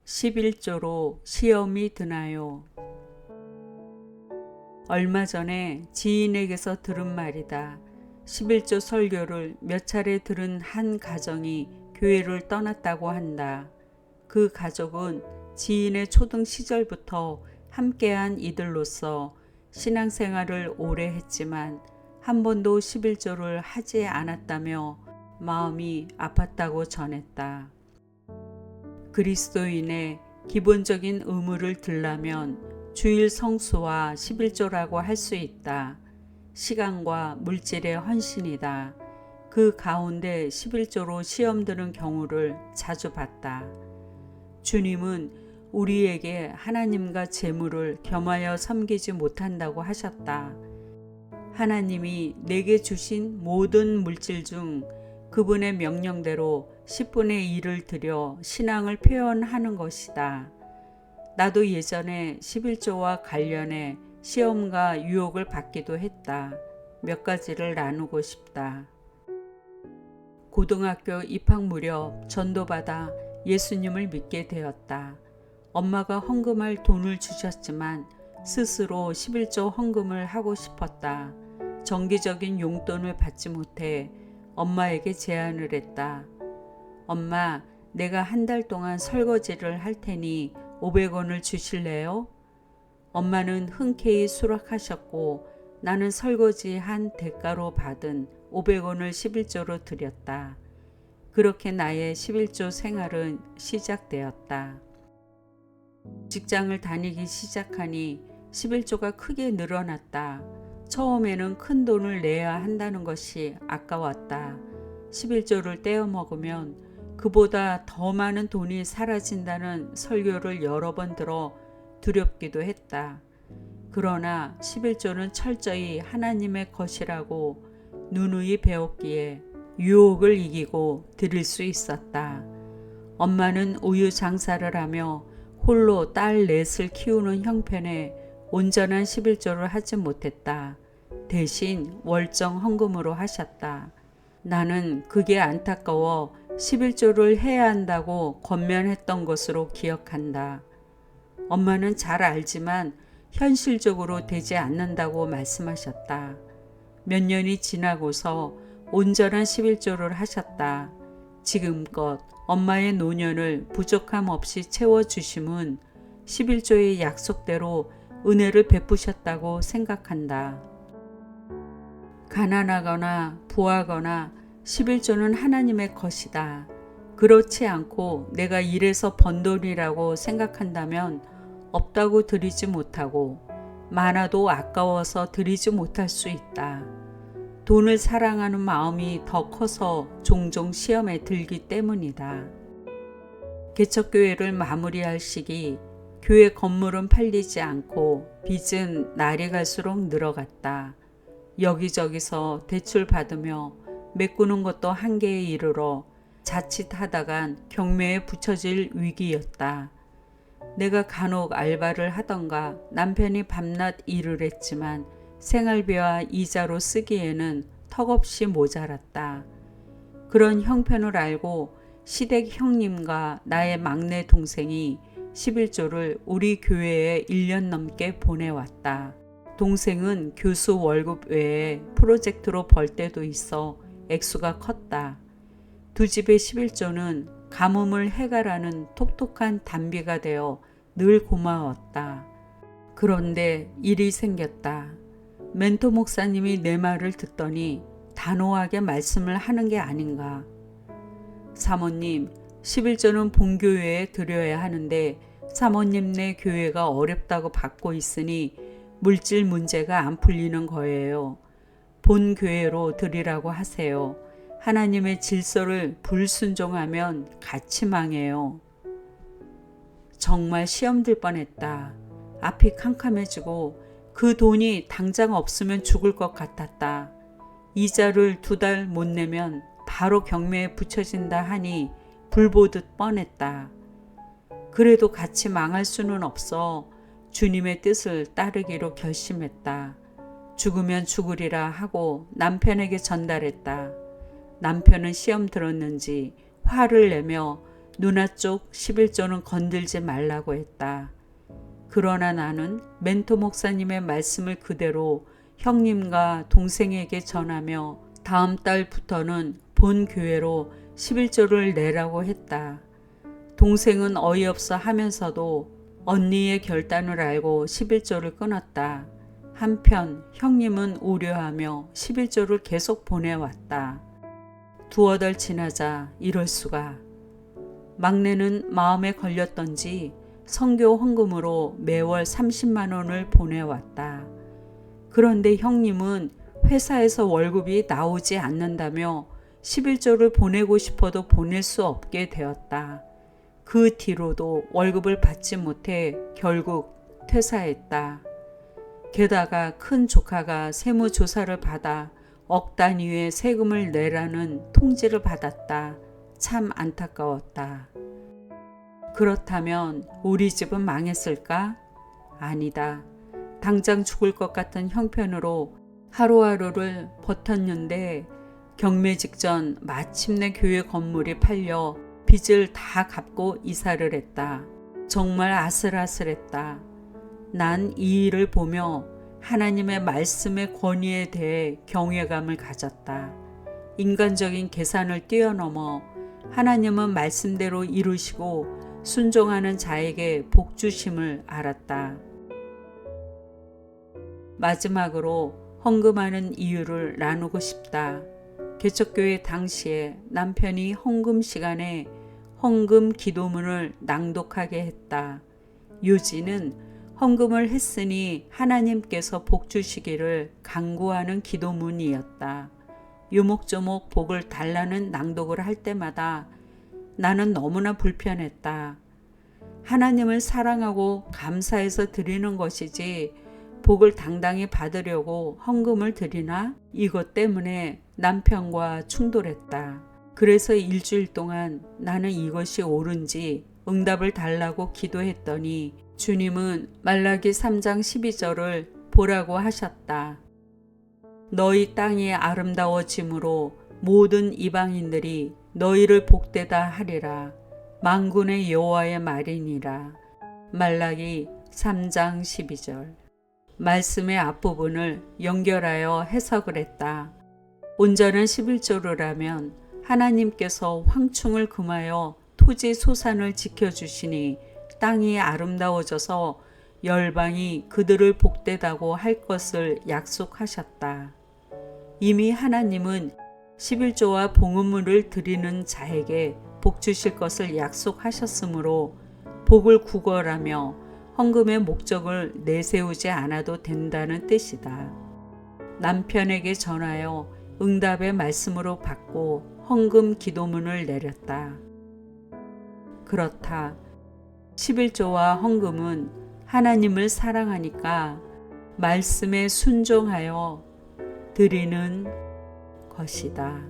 11조로 시험이 드나요? 얼마 전에 지인에게서 들은 말이다. 11조 설교를 몇 차례 들은 한 가정이 교회를 떠났다고 한다. 그 가족은 지인의 초등 시절부터 함께한 이들로서 신앙생활을 오래 했지만 한 번도 11조를 하지 않았다며 마음이 아팠다고 전했다. 그리스도인의 기본적인 의무를 들라면 주일 성수와 11조라고 할 수 있다. 시간과 물질의 헌신이다. 그 가운데 11조로 시험 드는 경우를 자주 봤다. 주님은 우리에게 하나님과 재물을 겸하여 섬기지 못한다고 하셨다. 하나님이 내게 주신 모든 물질 중 그분의 명령대로 10분의 1을 들여 신앙을 표현하는 것이다. 나도 예전에 11조와 관련해 시험과 유혹을 받기도 했다. 몇 가지를 나누고 싶다. 고등학교 입학 무렵 전도받아 예수님을 믿게 되었다. 엄마가 헌금할 돈을 주셨지만 스스로 11조 헌금을 하고 싶었다. 정기적인 용돈을 받지 못해 엄마에게 제안을 했다. 엄마, 내가 한 달 동안 설거지를 할 테니 500원을 주실래요? 엄마는 흔쾌히 수락하셨고 나는 설거지한 대가로 받은 500원을 11조로 드렸다. 그렇게 나의 11조 생활은 시작되었다. 직장을 다니기 시작하니 11조가 크게 늘어났다. 처음에는 큰 돈을 내야 한다는 것이 아까웠다. 11조를 떼어 먹으면 그보다 더 많은 돈이 사라진다는 설교를 여러 번 들어 두렵기도 했다. 그러나 11조는 철저히 하나님의 것이라고 누누이 배웠기에 유혹을 이기고 드릴 수 있었다. 엄마는 우유 장사를 하며 홀로 딸 넷을 키우는 형편에 온전한 11조를 하지 못했다. 대신 월정 헌금으로 하셨다. 나는 그게 안타까워 11조를 해야 한다고 권면했던 것으로 기억한다. 엄마는 잘 알지만 현실적으로 되지 않는다고 말씀하셨다. 몇 년이 지나고서 온전한 11조를 하셨다. 지금껏 엄마의 노년을 부족함 없이 채워주심은 11조의 약속대로 은혜를 베푸셨다고 생각한다. 가난하거나 부하거나 11조는 하나님의 것이다. 그렇지 않고 내가 일해서 번 돈이라고 생각한다면 없다고 드리지 못하고 많아도 아까워서 드리지 못할 수 있다. 돈을 사랑하는 마음이 더 커서 종종 시험에 들기 때문이다. 개척교회를 마무리할 시기 교회 건물은 팔리지 않고 빚은 날이 갈수록 늘어갔다. 여기저기서 대출 받으며 메꾸는 것도 한계에 이르러 자칫하다간 경매에 붙여질 위기였다. 내가 간혹 알바를 하던가 남편이 밤낮 일을 했지만 생활비와 이자로 쓰기에는 턱없이 모자랐다. 그런 형편을 알고 시댁 형님과 나의 막내 동생이 11조를 우리 교회에 1년 넘게 보내왔다. 동생은 교수 월급 외에 프로젝트로 벌 때도 있어 액수가 컸다. 두 집의 11조는 가뭄을 해결하는 톡톡한 단비가 되어 늘 고마웠다. 그런데 일이 생겼다. 멘토 목사님이 내 말을 듣더니 단호하게 말씀을 하는 게 아닌가. 사모님, 11조는 본교회에 드려야 하는데 사모님네 교회가 어렵다고 받고 있으니 물질 문제가 안 풀리는 거예요. 본 교회로 드리라고 하세요. 하나님의 질서를 불순종하면 같이 망해요. 정말 시험 들 뻔했다. 앞이 캄캄해지고 그 돈이 당장 없으면 죽을 것 같았다. 이자를 2달 못 내면 바로 경매에 붙여진다 하니 불보듯 뻔했다. 그래도 같이 망할 수는 없어 주님의 뜻을 따르기로 결심했다. 죽으면 죽으리라 하고 남편에게 전달했다. 남편은 시험 들었는지 화를 내며 누나 쪽 11조는 건들지 말라고 했다. 그러나 나는 멘토 목사님의 말씀을 그대로 형님과 동생에게 전하며 다음 달부터는 본 교회로 11조를 내라고 했다. 동생은 어이없어 하면서도 언니의 결단을 알고 11조를 끊었다. 한편 형님은 우려하며 11조를 계속 보내왔다. 두어 달 지나자 이럴 수가. 막내는 마음에 걸렸던지 선교 헌금으로 매월 30만 원을 보내왔다. 그런데 형님은 회사에서 월급이 나오지 않는다며 11조를 보내고 싶어도 보낼 수 없게 되었다. 그 뒤로도 월급을 받지 못해 결국 퇴사했다. 게다가 큰 조카가 세무조사를 받아 억 단위의 세금을 내라는 통지를 받았다. 참 안타까웠다. 그렇다면 우리 집은 망했을까? 아니다. 당장 죽을 것 같은 형편으로 하루하루를 버텼는데 경매 직전 마침내 교회 건물이 팔려 빚을 다 갚고 이사를 했다. 정말 아슬아슬했다. 난 이 일을 보며 하나님의 말씀의 권위에 대해 경외감을 가졌다. 인간적인 계산을 뛰어넘어 하나님은 말씀대로 이루시고 순종하는 자에게 복 주심을 알았다. 마지막으로 헌금하는 이유를 나누고 싶다. 개척교회 당시에 남편이 헌금 시간에 헌금 기도문을 낭독하게 했다. 요지는 헌금을 했으니 하나님께서 복 주시기를 간구하는 기도문이었다. 요목조목 복을 달라는 낭독을 할 때마다 나는 너무나 불편했다. 하나님을 사랑하고 감사해서 드리는 것이지 복을 당당히 받으려고 헌금을 드리나? 이것 때문에 남편과 충돌했다. 그래서 일주일 동안 나는 이것이 옳은지 응답을 달라고 기도했더니 주님은 말라기 3장 12절을 보라고 하셨다. 너희 땅이 아름다워짐으로 모든 이방인들이 너희를 복되다 하리라. 만군의 여호와의 말이니라. 말라기 3장 12절. 말씀의 앞부분을 연결하여 해석을 했다. 온전한 11조를 하면 하나님께서 황충을 금하여 토지 소산을 지켜주시니 땅이 아름다워져서 열방이 그들을 복되다고 할 것을 약속하셨다. 이미 하나님은 11조와 봉헌물을 드리는 자에게 복 주실 것을 약속하셨으므로 복을 구걸하며 헌금의 목적을 내세우지 않아도 된다는 뜻이다. 남편에게 전하여 응답의 말씀으로 받고 헌금 기도문을 내렸다. 그렇다. 11조와 헌금은 하나님을 사랑하니까 말씀에 순종하여 드리는 것이다.